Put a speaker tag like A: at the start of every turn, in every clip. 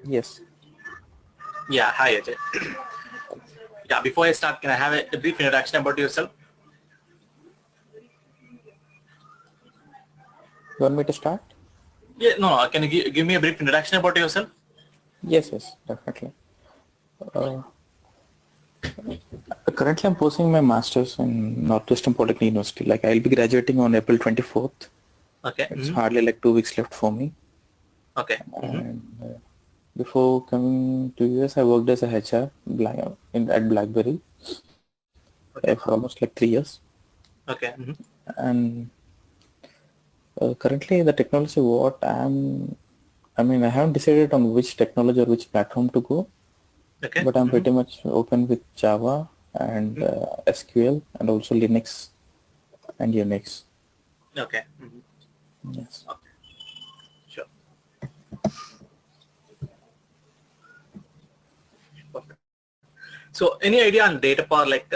A: Yes.
B: Yeah, hi Ajay. Yeah, before I start, can I have a brief introduction about yourself?
A: You want me to start?
B: Yeah, no, can you give me a brief introduction about yourself?
A: Yes, definitely. Currently, I'm pursuing my master's in Northwestern Polytechnic University. Like, I'll be graduating on April 24th.
B: Okay.
A: It's hardly like 2 weeks left for me.
B: Okay.
A: And before coming to US, I worked as a HR at BlackBerry for almost like 3 years.
B: Okay.
A: And currently, the technology I haven't decided on which technology or which platform to go.
B: Okay.
A: But I'm pretty much open with Java and SQL and also Linux and Unix.
B: Okay.
A: Yes.
B: Okay. Sure. Perfect. So, any idea on Datapower, like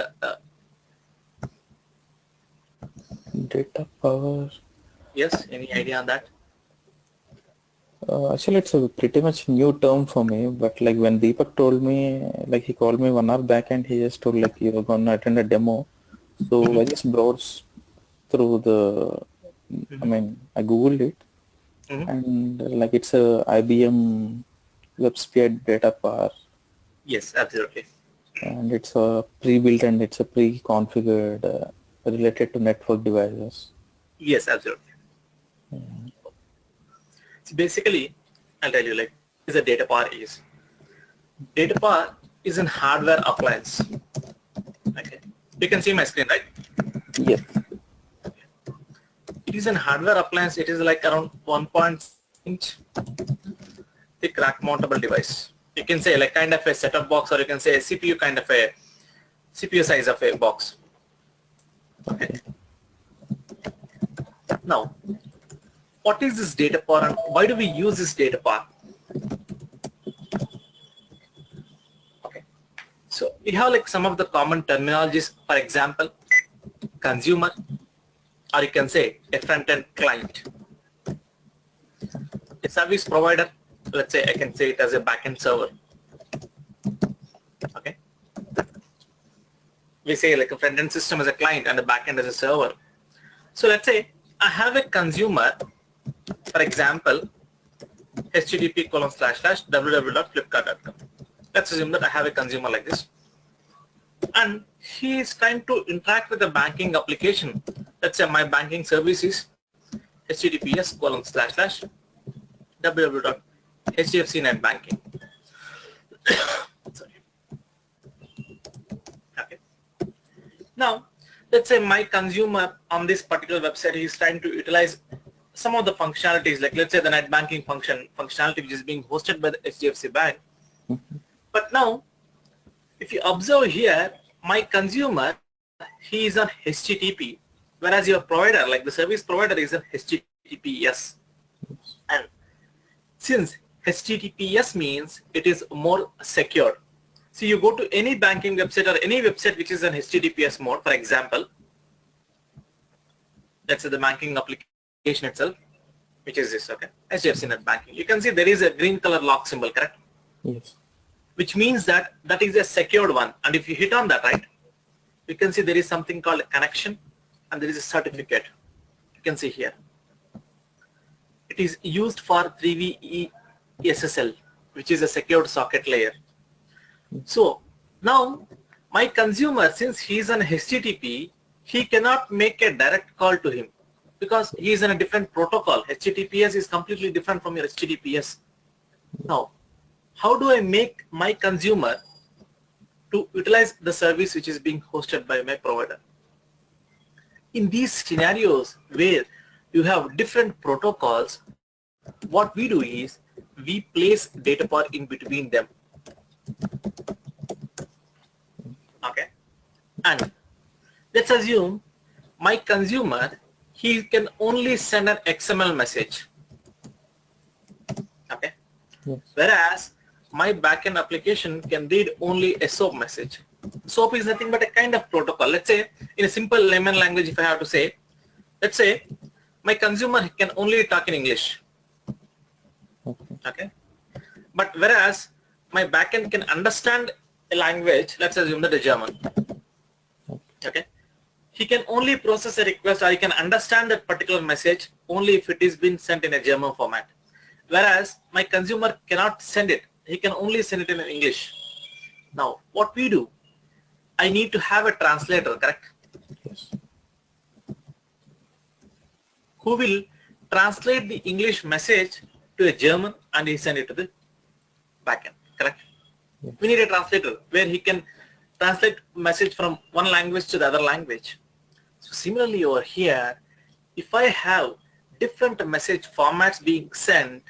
A: Datapower.
B: Yes, any idea on that?
A: Actually, it's a pretty much new term for me. But like when Deepak told me, like he called me 1 hour back and he just told like you're gonna attend a demo. So I just browsed through I googled it and like it's a IBM WebSphere Datapower.
B: Yes, absolutely.
A: And it's a pre-built and it's a pre-configured related to network devices.
B: Yes, absolutely. So basically, I'll tell you like is a Datapower is. Datapower is an hardware appliance. Okay, you can see my screen, right?
A: Yes.
B: It is an hardware appliance. It is like around 1.6 inch thick rack mountable device. You can say like kind of a setup box, or you can say a CPU kind of a CPU size of a box. Okay. Now, what is this Datapower and why do we use this Datapower? Okay. So we have like some of the common terminologies. For example, consumer, or you can say a front-end client. A service provider, let's say I can say it as a back-end server. Okay. We say like a front-end system as a client and a back-end as a server. So let's say I have a consumer, for example, http://www.flipkart.com. Let's assume that I have a consumer like this. And he is trying to interact with the banking application. Let's say my banking service is https://www.hdfcnetbanking. Sorry. Okay. Now, let's say my consumer on this particular website is trying to utilize some of the functionalities, like let's say the net banking functionality which is being hosted by the HDFC Bank. But now, if you observe here, my consumer, he is on HTTP, whereas your provider, like the service provider, is on HTTPS. And since HTTPS means it is more secure. So you go to any banking website or any website which is on HTTPS mode, for example, let's say the banking application itself, which is this, okay, HDFC Net Banking. You can see there is a green color lock symbol, correct?
A: Yes.
B: Which means that that is a secured one. And if you hit on that, right, you can see there is something called a connection and there is a certificate. You can see here. It is used for 3V SSL, which is a secured socket layer. So now my consumer, since he is on HTTP, he cannot make a direct call to him because he is in a different protocol. HTTPS is completely different from your HTTPS. Now, how do I make my consumer to utilize the service which is being hosted by my provider? In these scenarios where you have different protocols, what we do is we place Datapower in between them. Okay, and let's assume my consumer, he can only send an XML message. Okay,
A: Yes.
B: Whereas my backend application can read only a SOAP message. SOAP is nothing but a kind of protocol. Let's say in a simple layman language, if I have to say, let's say my consumer can only talk in English. Okay. But whereas my backend can understand a language, let's assume that a German. Okay. He can only process a request, or he can understand that particular message only if it is being sent in a German format. Whereas my consumer cannot send it. He can only send it in English. Now, what we do, I need to have a translator, correct?
A: Yes.
B: Who will translate the English message to a German and he send it to the backend, correct?
A: Yes.
B: We need a translator where he can translate message from one language to the other language. So similarly over here, if I have different message formats being sent,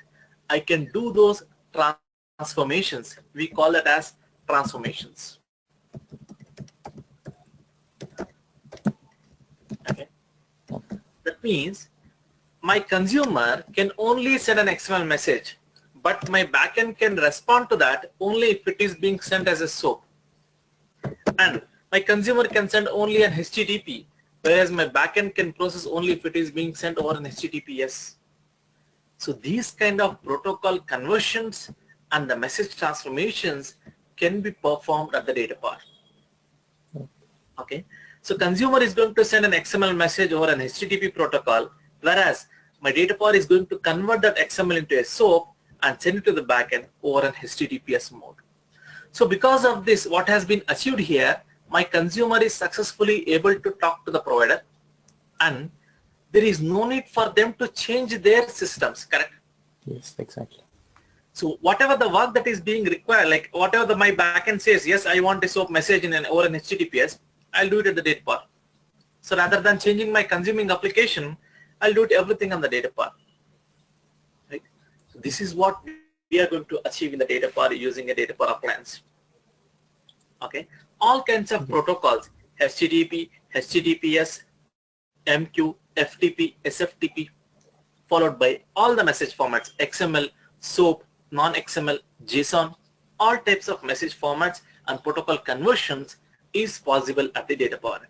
B: I can do those transformations. We call that as transformations. Okay. That means my consumer can only send an XML message, but my backend can respond to that only if it is being sent as a SOAP. And my consumer can send only an HTTP, whereas my backend can process only if it is being sent over an HTTPS. So these kind of protocol conversions and the message transformations can be performed at the Datapower. Okay. So consumer is going to send an XML message over an HTTP protocol, whereas my Datapower is going to convert that XML into a SOAP and send it to the backend over an HTTPS mode. So because of this, what has been achieved here, my consumer is successfully able to talk to the provider, and there is no need for them to change their systems, correct?
A: Yes, exactly.
B: So whatever the work that is being required, like whatever my backend says, yes, I want a SOAP message in over an HTTPS, I'll do it at the Datapower. So rather than changing my consuming application, I'll do it everything on the Datapower. Right? So this is what we are going to achieve in the Datapower using a Datapower appliance. Okay, all kinds of protocols: HTTP, HTTPS, MQ, FTP, SFTP, followed by all the message formats: XML, SOAP, non-XML, JSON. All types of message formats and protocol conversions is possible at the Datapower.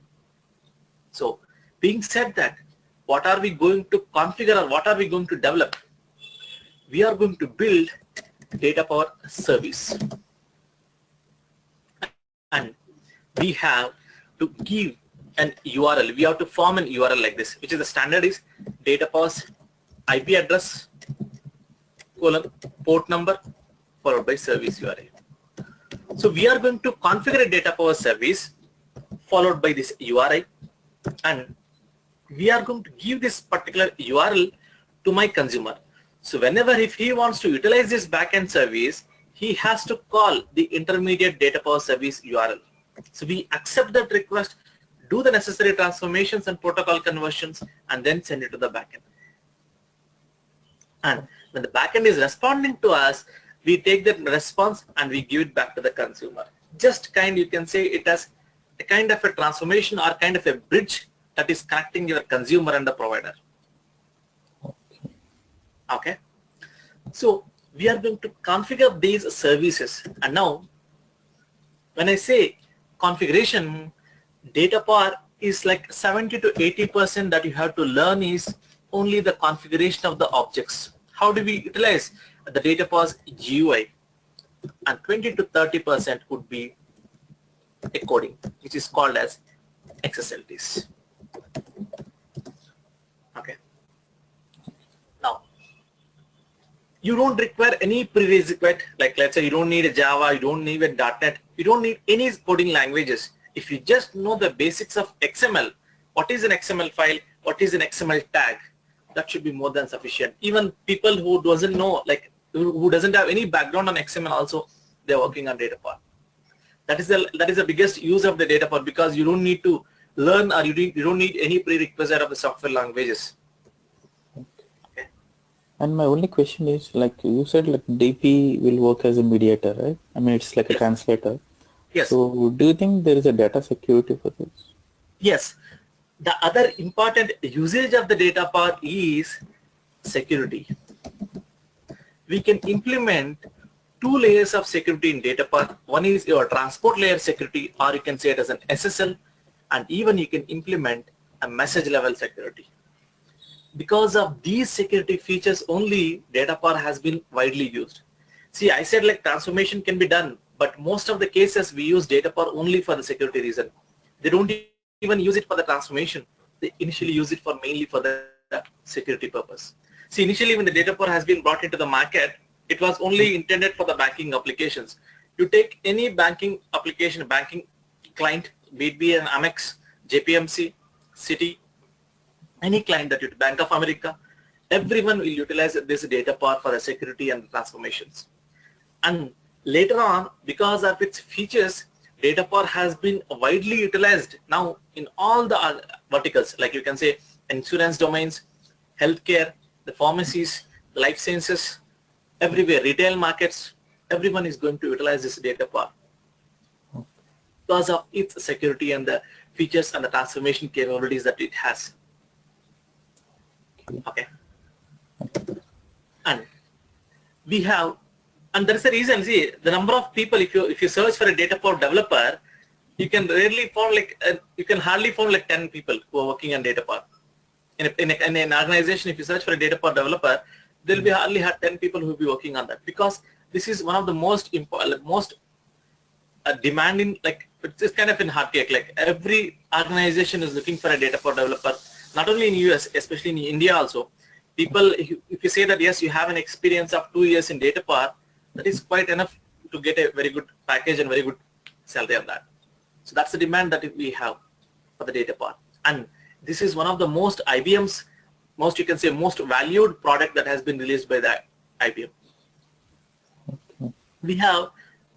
B: So, being said that, what are we going to configure or what are we going to develop? We are going to build Datapower Service, and we have to give an URL. We have to form an URL like this, which is the standard is Datapower's IP address colon port number followed by service URL. So we are going to configure a Datapower service followed by this URI, and we are going to give this particular URL to my consumer. So whenever if he wants to utilize this backend service, he has to call the intermediate Datapower service URL. So we accept that request, do the necessary transformations and protocol conversions, and then send it to the backend. And when the backend is responding to us, we take that response and we give it back to the consumer. Just you can say it as a kind of a transformation or kind of a bridge that is connecting your consumer and the provider. Okay. So we are going to configure these services, and now when I say configuration, Datapower is like 70 to 80% that you have to learn is only the configuration of the objects. How do we utilize the Datapower's GUI? And 20 to 30% would be a coding, which is called as XSLTs. Okay. Now, you don't require any prerequisite, like let's say you don't need a Java, you don't need a .NET, you don't need any coding languages. If you just know the basics of XML, what is an XML file, what is an XML tag, that should be more than sufficient. Even people who doesn't know, like who doesn't have any background on XML also, they're working on Datapower. That is the biggest use of the Datapower, because you don't need to learn or you don't need any prerequisite of the software languages. Okay.
A: And my only question is, like you said, like DP will work as a mediator, right? I mean, it's like a translator.
B: Yes.
A: So do you think there is a data security for this?
B: Yes. The other important usage of the Datapower is security. We can implement two layers of security in Datapower. One is your transport layer security, or you can say it as an SSL, and even you can implement a message level security. Because of these security features only, Datapower has been widely used. See, I said like transformation can be done, but most of the cases we use Datapower only for the security reason. They don't even use it for the transformation. They initially use it for mainly for the security purpose. See, initially when the Datapower has been brought into the market, it was only intended for the banking applications. You take any banking application, banking client, be it be an Amex, JPMC, Citi, any client that you, Bank of America, everyone will utilize this Datapower for the security and transformations. And later on, because of its features, Datapower has been widely utilized now in all the verticals, like you can say insurance domains, healthcare, the pharmacies, life sciences, everywhere, retail markets, everyone is going to utilize this Datapower because of its security and the features and the transformation capabilities that it has. Okay. And we have, and there is a reason, see, the number of people, if you search for a Datapower developer, you can rarely find like, you can hardly find like 10 people who are working on Datapower. In an organization, if you search for a Datapower developer, there will be hardly 10 people who will be working on that, because this is one of the most important, most demanding, like it's kind of in hard cake, like every organization is looking for a Datapower developer, not only in US, especially in India also. People, if you say that yes, you have an experience of 2 years in Datapower, that is quite enough to get a very good package and very good salary on that. So that's the demand that we have for the Datapower. And this is one of the most IBM's most, you can say, most valued product that has been released by the IBM. We have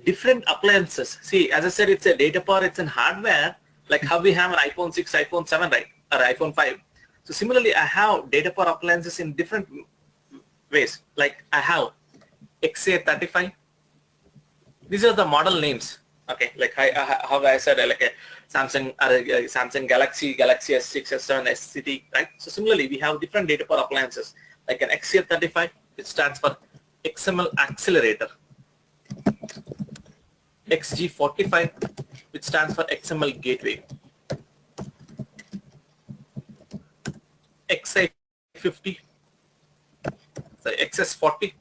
B: different appliances. See, as I said, it's a Datapower, it's in hardware, like how we have an iPhone 6, iPhone 7, right, or iPhone 5. So similarly, I have Datapower appliances in different ways. Like I have XA35. These are the model names. Okay, like how I said, like a Samsung Galaxy S6, S7, SCT, right? So similarly, we have different Datapower appliances, like an XA35, which stands for XML Accelerator. XG45, which stands for XML Gateway. XI50, sorry, XS40,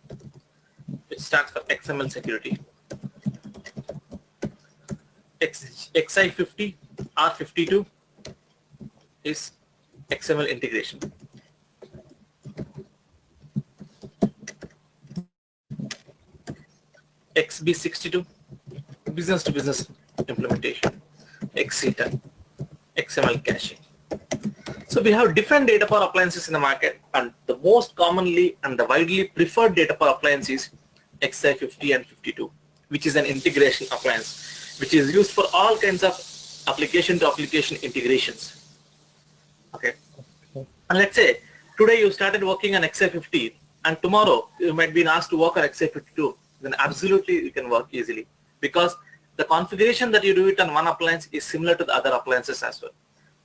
B: which stands for XML Security. XI50 R52 is XML Integration. XB62, Business to Business Implementation. XC10, XML Caching. So we have different Datapower appliances in the market, and the most commonly and the widely preferred Datapower appliance is XI50 and 52, which is an integration appliance, which is used for all kinds of application to application integrations. Okay. And let's say today you started working on XI50, and tomorrow you might be asked to work on XI52, then absolutely you can work easily, because the configuration that you do it on one appliance is similar to the other appliances as well.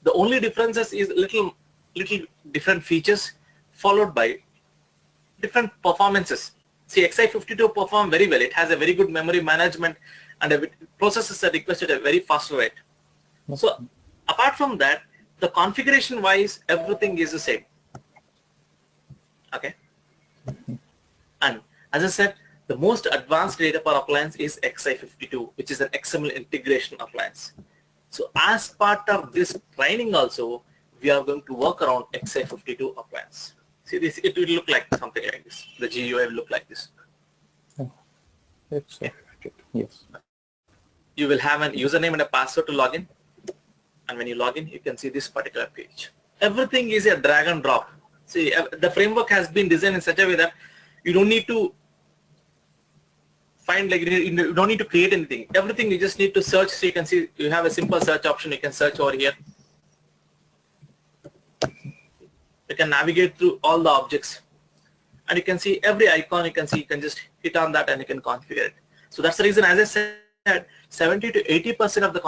B: The only differences is little different features followed by different performances. See, XI52 perform very well. It has a very good memory management, and it processes a request at a very fast rate. So apart from that, the configuration wise, everything is the same. Okay. And as I said, the most advanced Datapower appliance is XI52, which is an XML integration appliance. So as part of this training also, we are going to work around XI52 appliance. See this, it will look like something like this. The GUI will look like this.
A: Yes.
B: You will have an username and a password to log in. And when you log in, you can see this particular page. Everything is a drag and drop. See, the framework has been designed in such a way that you don't need to find, like, you don't need to create anything. Everything you just need to search. So you can see you have a simple search option. You can search over here. You can navigate through all the objects, and you can see every icon. You can see, you can just hit on that and you can configure it. So that's the reason, as I said, 70 to 80% of the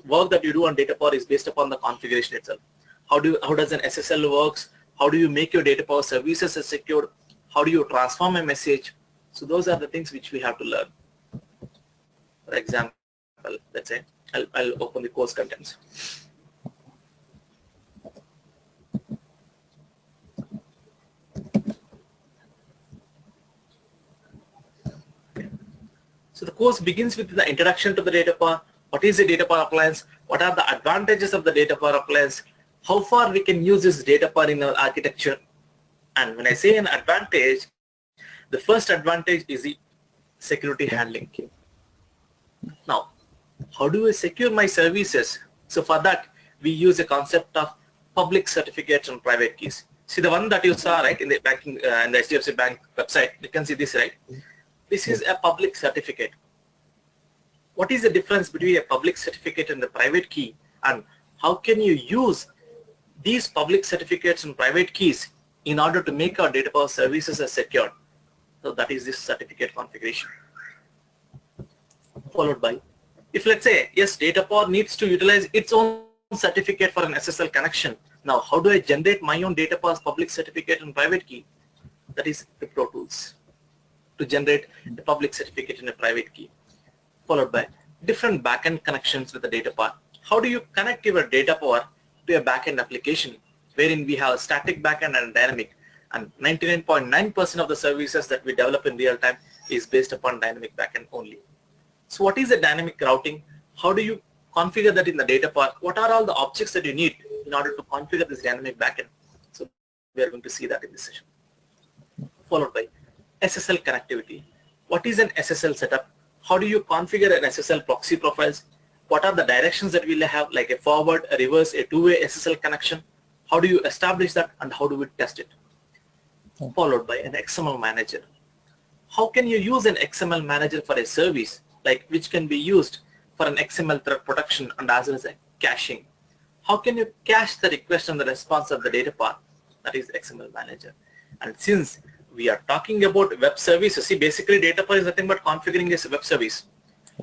B: work that you do on Datapower is based upon the configuration itself. How does an SSL works? How do you make your Datapower services secure? How do you transform a message? So those are the things which we have to learn. For example, let's say I'll open the course contents. So the course begins with the introduction to the Datapower. What is the Datapower appliance? What are the advantages of the Datapower appliance? How far we can use this Datapower in our architecture? And when I say an advantage, the first advantage is the security handling. Now, how do I secure my services? So for that, we use the concept of public certificates and private keys. See the one that you saw, right, in the banking in the HDFC Bank website. You can see this, right? This is a public certificate. What is the difference between a public certificate and the private key, and how can you use these public certificates and private keys in order to make our Datapower services as secure? So that is this certificate configuration. Followed by, if let's say, yes, Datapower needs to utilize its own certificate for an SSL connection. Now, how do I generate my own Datapower's public certificate and private key? That is Crypto tools to generate a public certificate and a private key. Followed by different backend connections with the Datapower. How do you connect your Datapower to a backend application wherein we have a static backend and a dynamic, and 99.9% of the services that we develop in real time is based upon dynamic backend only. So what is the dynamic routing? How do you configure that in the Datapower? What are all the objects that you need in order to configure this dynamic backend? So we are going to see that in this session. Followed by SSL connectivity. What is an SSL setup? How do you configure an SSL proxy profiles? What are the directions that we'll have, like a forward, a reverse, a two-way SSL connection? How do you establish that, and how do we test it? Followed by an XML Manager. How can you use an XML Manager for a service, like which can be used for an XML thread protection and as well as a caching? How can you cache the request and the response of the Datapower? That is XML Manager. And since we are talking about web services, see, basically Datapower is nothing but configuring this web service.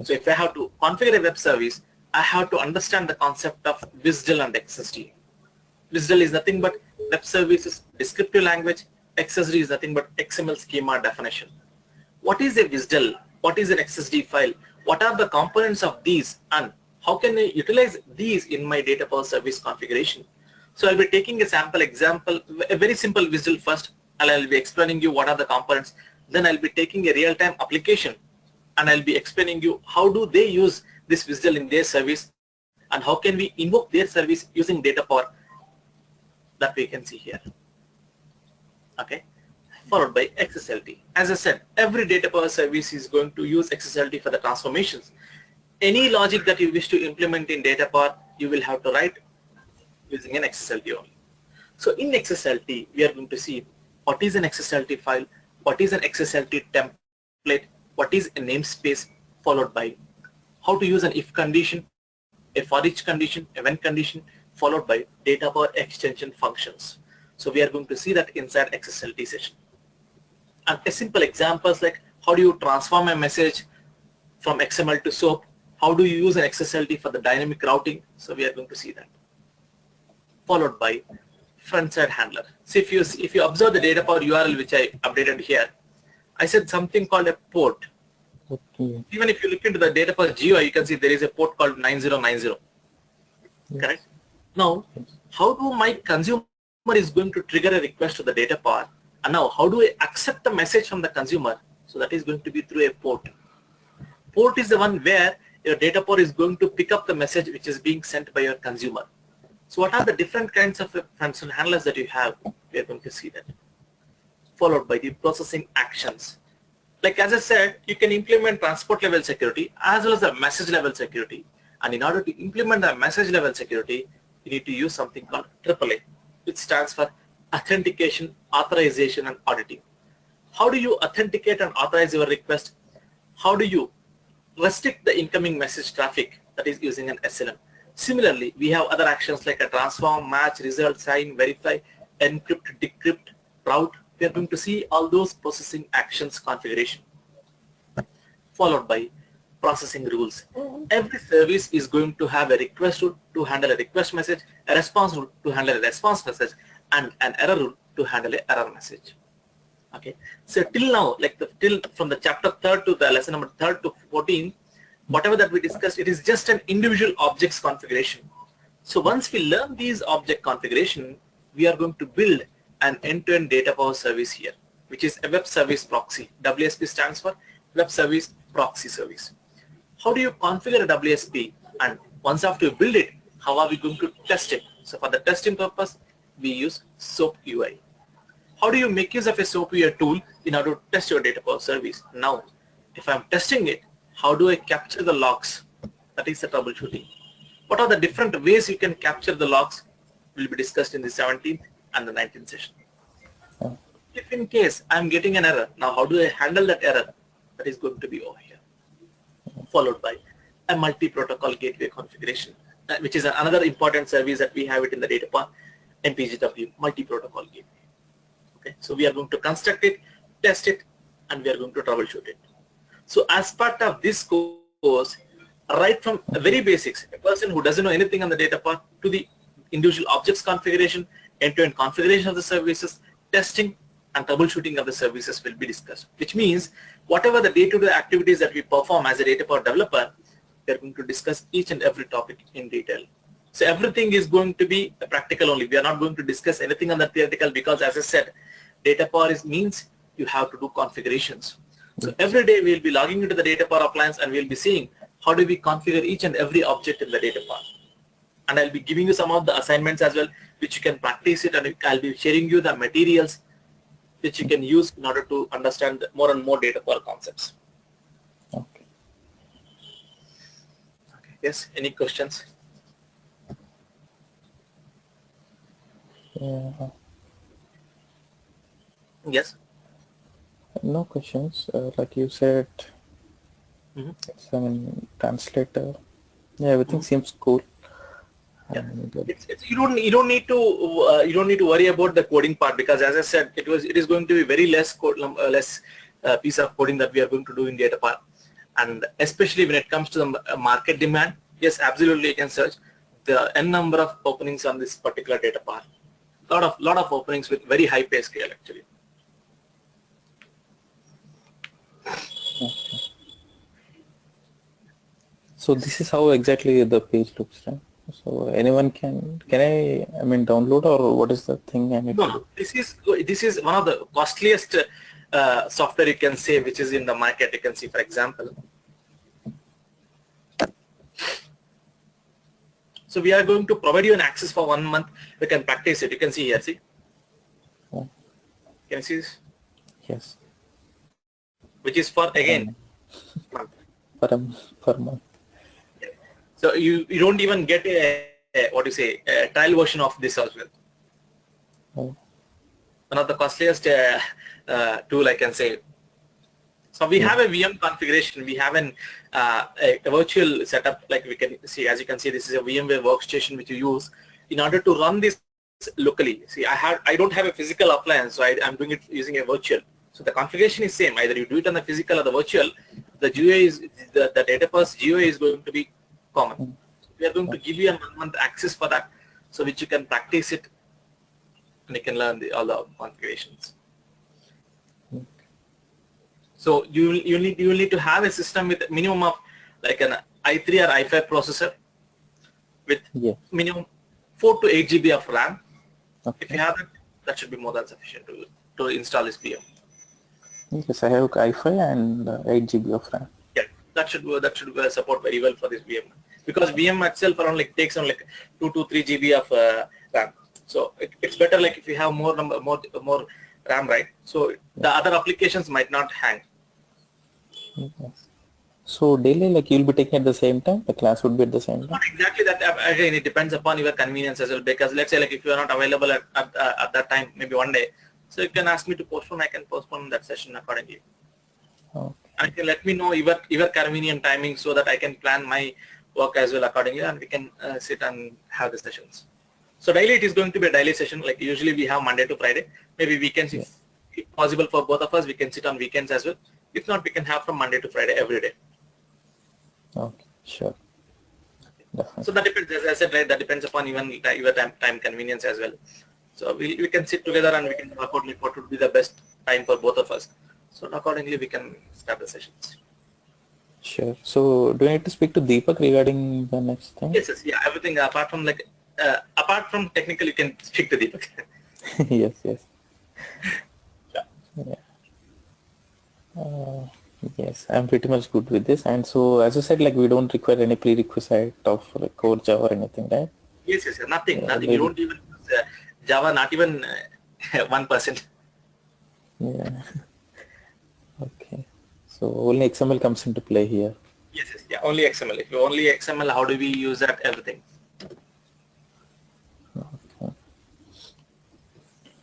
B: So if I have to configure a web service, I have to understand the concept of WSDL and XSD. WSDL is nothing but web services descriptive language. XSD is nothing but XML schema definition. What is a WSDL? What is an XSD file? What are the components of these, and how can I utilize these in my Datapower service configuration? So I'll be taking a sample example, a very simple WSDL first, and I'll be explaining you what are the components. Then I'll be taking a real-time application, and I'll be explaining you how do they use this WSDL in their service, and how can we invoke their service using Datapower, that we can see here. Okay, followed by XSLT. As I said, every Datapower service is going to use XSLT for the transformations. Any logic that you wish to implement in Datapower, you will have to write using an XSLT only. So in XSLT, we are going to see what is an XSLT file, what is an XSLT template, what is a namespace, followed by how to use an if condition, a for each condition, a when condition, followed by Datapower extension functions. So we are going to see that inside XSLT session. And a simple examples like how do you transform a message from XML to SOAP, how do you use an XSLT for the dynamic routing. So we are going to see that. Followed by front-side handler. So if you observe the Datapower URL which I updated here, I said something called a port.
A: Okay.
B: Even if you look into the Datapower GUI, you can see there is a port called 9090. Yes. Correct? Now, how do my consumer is going to trigger a request to the Datapower, and now how do I accept the message from the consumer? So that is going to be through a port. Port is the one where your Datapower is going to pick up the message which is being sent by your consumer. So what are the different kinds of front-end handlers that you have? We are going to see that. Followed by the processing actions. Like as I said, you can implement transport level security as well as the message level security. And in order to implement the message level security, you need to use something called AAA, which stands for authentication, authorization, and auditing. How do you authenticate and authorize your request? How do you restrict the incoming message traffic, that is using an SLM? Similarly, we have other actions like a transform, match, result, sign, verify, encrypt, decrypt, route. We are going to see all those processing actions configuration. Followed by processing rules. Every service is going to have a request rule to handle a request message, a response rule to handle a response message, and an error rule to handle an error message. Okay. So till now, like from the chapter 3rd to the lesson number 3rd to 14, whatever that we discussed, it is just an individual objects configuration. So once we learn these object configuration, we are going to build an end-to-end Datapower service here, which is a web service proxy. WSP stands for web service proxy service. How do you configure a WSP, and once after you build it, how are we going to test it? So for the testing purpose, we use SOAP UI. How do you make use of a SOAP UI tool in order to test your Datapower service? Now, if I'm testing it, how do I capture the logs? That is the troubleshooting. What are the different ways you can capture the logs will be discussed in the 17th and the 19th session. If in case I'm getting an error, now how do I handle that error? That is going to be over here, followed by a multi-protocol gateway configuration, which is another important service that we have it in the Datapath, MPGW, multi-protocol gateway. Okay, so we are going to construct it, test it, and we are going to troubleshoot it. So as part of this course, right from the very basics, a person who doesn't know anything on the Datapath to the individual objects configuration, end-to-end configuration of the services, testing, and troubleshooting of the services will be discussed, which means whatever the day-to-day activities that we perform as a Datapower developer, we are going to discuss each and every topic in detail. So everything is going to be practical only. We are not going to discuss anything on the theoretical because, as I said, Datapower means you have to do configurations. So every day we will be logging into the Datapower appliance and we will be seeing how do we configure each and every object in the Datapower. And I'll be giving you some of the assignments as well, which you can practice it, and I'll be sharing you the materials which you can use in order to understand more and more Datapower concepts.
A: Okay.
B: Yes, any questions?
A: Yeah.
B: Yes.
A: No questions. Like you said, it's translator. Yeah, everything seems cool.
B: Yeah. You don't need to worry about the coding part, because, as I said, it is going to be very less piece of coding that we are going to do in Datapath, and especially when it comes to the market demand. Yes, absolutely, you can search the n number of openings on this particular Datapath. Lot of openings with very high pay scale actually.
A: Okay. So this is how exactly the page looks, right? So anyone can I download, or what is the thing I need to do?
B: This is one of the costliest software you can say, which is in the market. You can see, for example. So we are going to provide you an access for 1 month. You can practice it. You can see here. See.
A: Yeah.
B: Can you see this?
A: Yes.
B: Which is for again month.
A: Per month.
B: Yeah. So you don't even get a trial version of this as well.
A: Oh.
B: One of the costliest tool, I can say. So we have a VM configuration. We have a virtual setup, like we can see. As you can see, this is a VMware workstation which you use in order to run this locally. See, I don't have a physical appliance, so I'm doing it using a virtual. So the configuration is same. Either you do it on the physical or the virtual. The GUI is the Datapath GUI is going to be common. So we are going to give you a 1 month access for that, so which you can practice it and you can learn all the configurations. So you will need to have a system with a minimum of like an i3 or i5 processor with minimum 4 to 8 GB of RAM. Okay. If you have that should be more than sufficient to install this VM.
A: Yes, I have i5 and 8 GB of RAM.
B: Yeah, that should support very well for this VM, because VM itself takes on 2 to 3 GB of RAM. So it's better like if you have more RAM, right? So the other applications might not hang.
A: Okay. So daily, you'll be taking at the same time, the class would be at the same time?
B: Not exactly that. Again, it depends upon your convenience as well, because let's say if you are not available at that time, maybe one day, so you can ask me to postpone. I can postpone that session accordingly.
A: Okay.
B: And you can let me know your convenient timing, so that I can plan my work as well accordingly, and we can sit and have the sessions. So daily it is going to be a daily session. Like usually we have Monday to Friday. Maybe weekends, if possible for both of us, we can sit on weekends as well. If not, we can have from Monday to Friday every day.
A: Okay, sure. Definitely.
B: So that depends, as I said, right, that depends upon even your time convenience as well. So we can sit together and we can work out what would be the best time for both of us. So accordingly we can start the sessions.
A: Sure. So do I need to speak to Deepak regarding the next thing?
B: Yes, yeah, everything apart from technical, you can speak to Deepak.
A: Yes.
B: Yeah.
A: Yeah. Yes, I'm pretty much good with this. And so, as you said, like we don't require any prerequisite of like core Java or anything, right?
B: Yes, yes, yes. Nothing, nothing. You
A: Only,
B: don't even use Java, not even 1%.
A: yeah. Okay. So only XML comes into play here.
B: Yes, yes, yeah. Only XML. If you only XML, how do we use that? Everything.
A: Okay.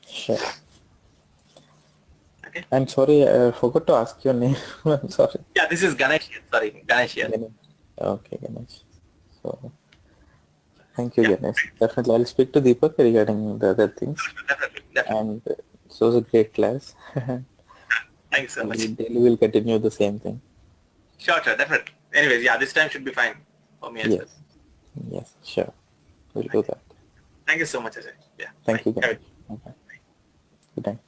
A: Sure.
B: Okay.
A: I'm sorry, I forgot to ask your name. I'm sorry.
B: Yeah, this is Ganesh here. Sorry, Ganesh here.
A: Ganesh. Okay, Ganesh. So thank you,
B: Yeah,
A: Ganesh. Definitely, I'll speak to Deepak regarding the other things.
B: definitely, definitely.
A: And it was a great class.
B: Thank you so much.
A: Daily will continue the same thing.
B: Sure, sure, definitely. Anyways, yeah, this time should be fine for me as well.
A: Yes. Yes, sure. We'll do that.
B: Thank you so much, Ajay. Yeah,
A: Thank
B: bye.
A: you,
B: Have a
A: Ganesh. Okay. Good night.